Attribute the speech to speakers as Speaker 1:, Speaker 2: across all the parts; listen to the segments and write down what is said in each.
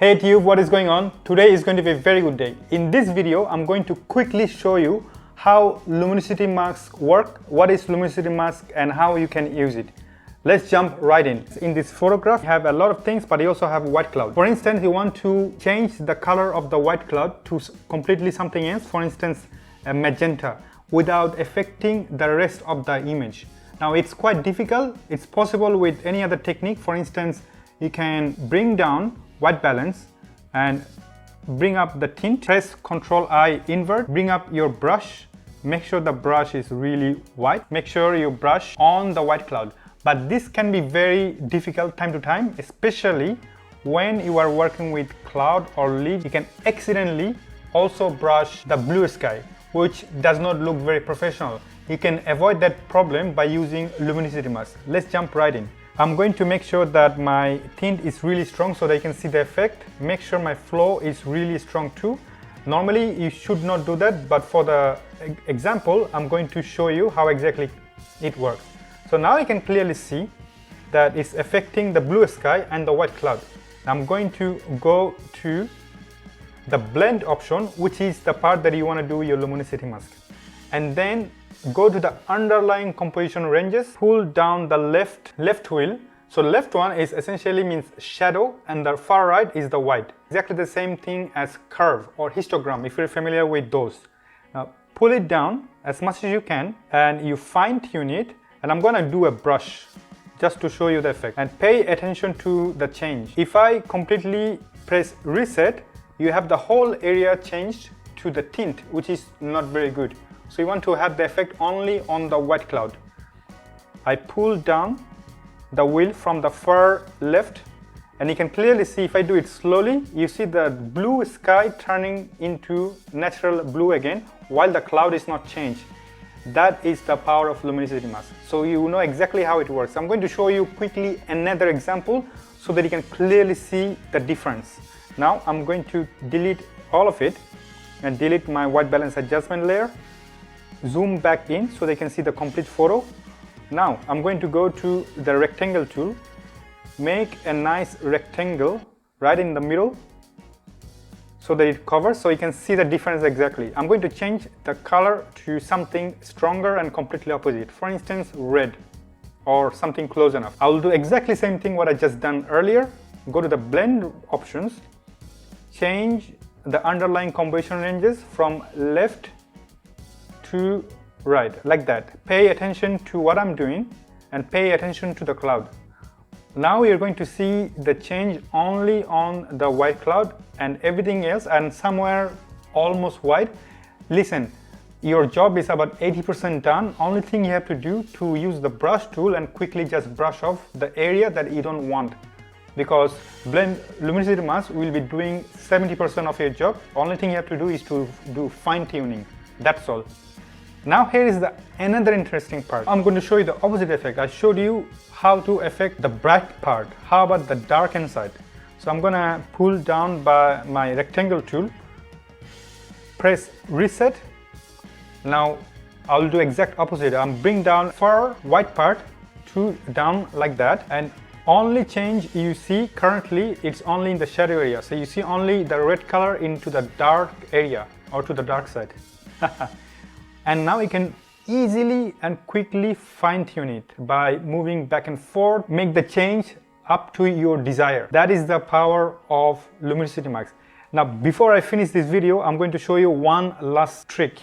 Speaker 1: Hey Tube, what is going on? Today is going to be a very good day. In this video, I'm going to quickly show you how luminosity masks work, what is luminosity mask and how you can use it. Let's jump right in. In this photograph, you have a lot of things, but you also have white cloud. For instance, you want to change the color of the white cloud to completely something else, for instance, a magenta, without affecting the rest of the image. Now, it's quite difficult. It's possible with any other technique. For instance, you can bring down white balance and bring up the tint. Press Ctrl-I invert, bring up your brush. Make sure the brush is really white. Make sure you brush on the white cloud. But this can be very difficult time to time, especially when you are working with cloud or leaf. You can accidentally also brush the blue sky, which does not look very professional. You can avoid that problem by using luminosity mask. Let's jump right in. I'm going to make sure that my tint is really strong so that you can see the effect. Make sure my flow is really strong too. Normally you should not do that, but for the example, I'm going to show you how exactly it works. So now you can clearly see that it's affecting the blue sky and the white cloud. I'm going to go to the blend option, which is the part that you want to do your luminosity mask. And then go to the underlying composition ranges, pull down the left wheel. So left one is essentially means shadow and the far right is the white. Exactly the same thing as curve or histogram if you're familiar with those. Now pull it down as much as you can and you fine tune it. And I'm gonna do a brush just to show you the effect and pay attention to the change. If I completely press reset, you have the whole area changed to the tint, which is not very good. So you want to have the effect only on the white cloud. I pull down the wheel from the far left and you can clearly see if I do it slowly, you see the blue sky turning into natural blue again while the cloud is not changed. That is the power of luminosity mask. So you know exactly how it works. I'm going to show you quickly another example so that you can clearly see the difference. Now I'm going to delete all of it and delete my white balance adjustment layer. Zoom back in so they can see the complete photo. Now I'm going to go to the rectangle tool, make a nice rectangle right in the middle so that it covers, so you can see the difference exactly. I'm going to change the color to something stronger and completely opposite. For instance, red or something close enough. I will do exactly same thing what I just done earlier. Go to the blend options, change the underlying composition ranges from left to right, like that. Pay attention to what I'm doing and pay attention to the cloud. Now you're going to see the change only on the white cloud and everything else and somewhere almost white. Listen, your job is about 80% done. Only thing you have to do to use the brush tool and quickly just brush off the area that you don't want, because blend luminosity mask will be doing 70% of your job. Only thing you have to do is to do fine tuning. That's all. Now here is another interesting part. I'm going to show you the opposite effect. I showed you how to affect the bright part. How about the darken side? So I'm gonna pull down by my rectangle tool, press reset. Now I'll do exact opposite. I'm bring down far white part to down like that, and only change you see currently it's only in the shadow area. So you see only the red color into the dark area or to the dark side. And now you can easily and quickly fine tune it by moving back and forth, make the change up to your desire. That is the power of luminosity mask. Now, before I finish this video, I'm going to show you one last trick.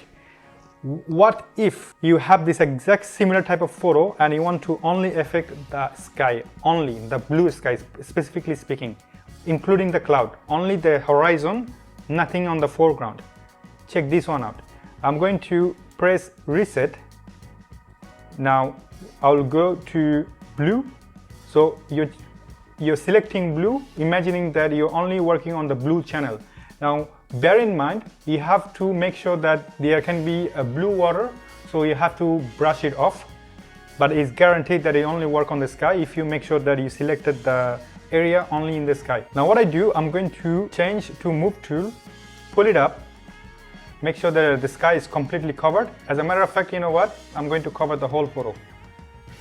Speaker 1: What if you have this exact similar type of photo and you want to only affect the sky, only the blue sky, specifically speaking, including the cloud, only the horizon, nothing on the foreground. Check this one out. I'm going to press reset. Now I'll go to blue. So you're selecting blue, imagining that you're only working on the blue channel. Now bear in mind, you have to make sure that there can be a blue water, so you have to brush it off, but it's guaranteed that it only work on the sky if you make sure that you selected the area only in the sky. Now what I do, I'm going to change to move tool, pull it up, make sure that the sky is completely covered. As a matter of fact, you know what? I'm going to cover the whole photo.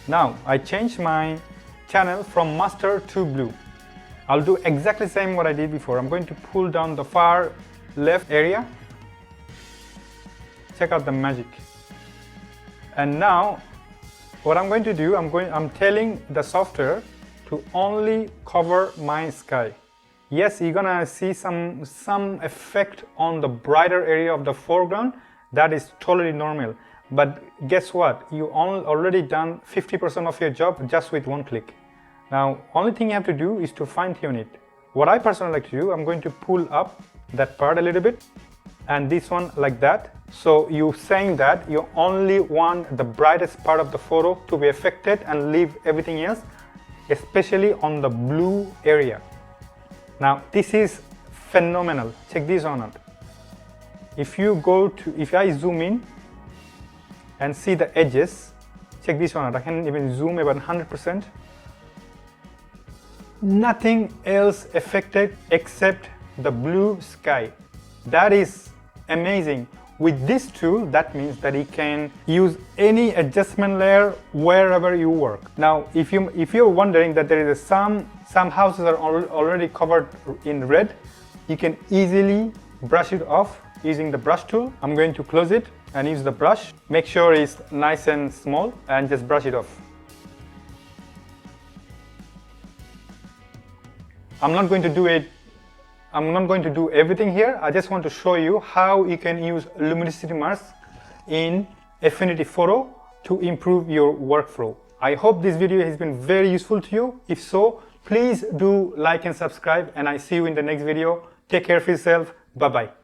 Speaker 1: Now I change my channel from master to blue. I'll do exactly the same what I did before. I'm going to pull down the far left area. Check out the magic. And now what I'm going to do, I'm telling the software to only cover my sky. Yes, you're gonna see some effect on the brighter area of the foreground. That is totally normal. But guess what? You already done 50% of your job just with one click. Now, only thing you have to do is to fine tune it. What I personally like to do, I'm going to pull up that part a little bit and this one like that. So you're saying that you only want the brightest part of the photo to be affected and leave everything else, especially on the blue area. Now, this is phenomenal. Check this one out. If I zoom in and see the edges, check this one out. I can even zoom about 100%. Nothing else affected except the blue sky. That is amazing. With this tool, that means that you can use any adjustment layer wherever you work. Now, if you're wondering that there is some houses are already covered in red, you can easily brush it off using the brush tool. I'm going to close it and use the brush. Make sure it's nice and small and just brush it off. I'm not going to do everything here. I just want to show you how you can use luminosity mask in Affinity Photo to improve your workflow. I hope this video has been very useful to you. If so, please do like and subscribe, and I see you in the next video. Take care of yourself. Bye-bye.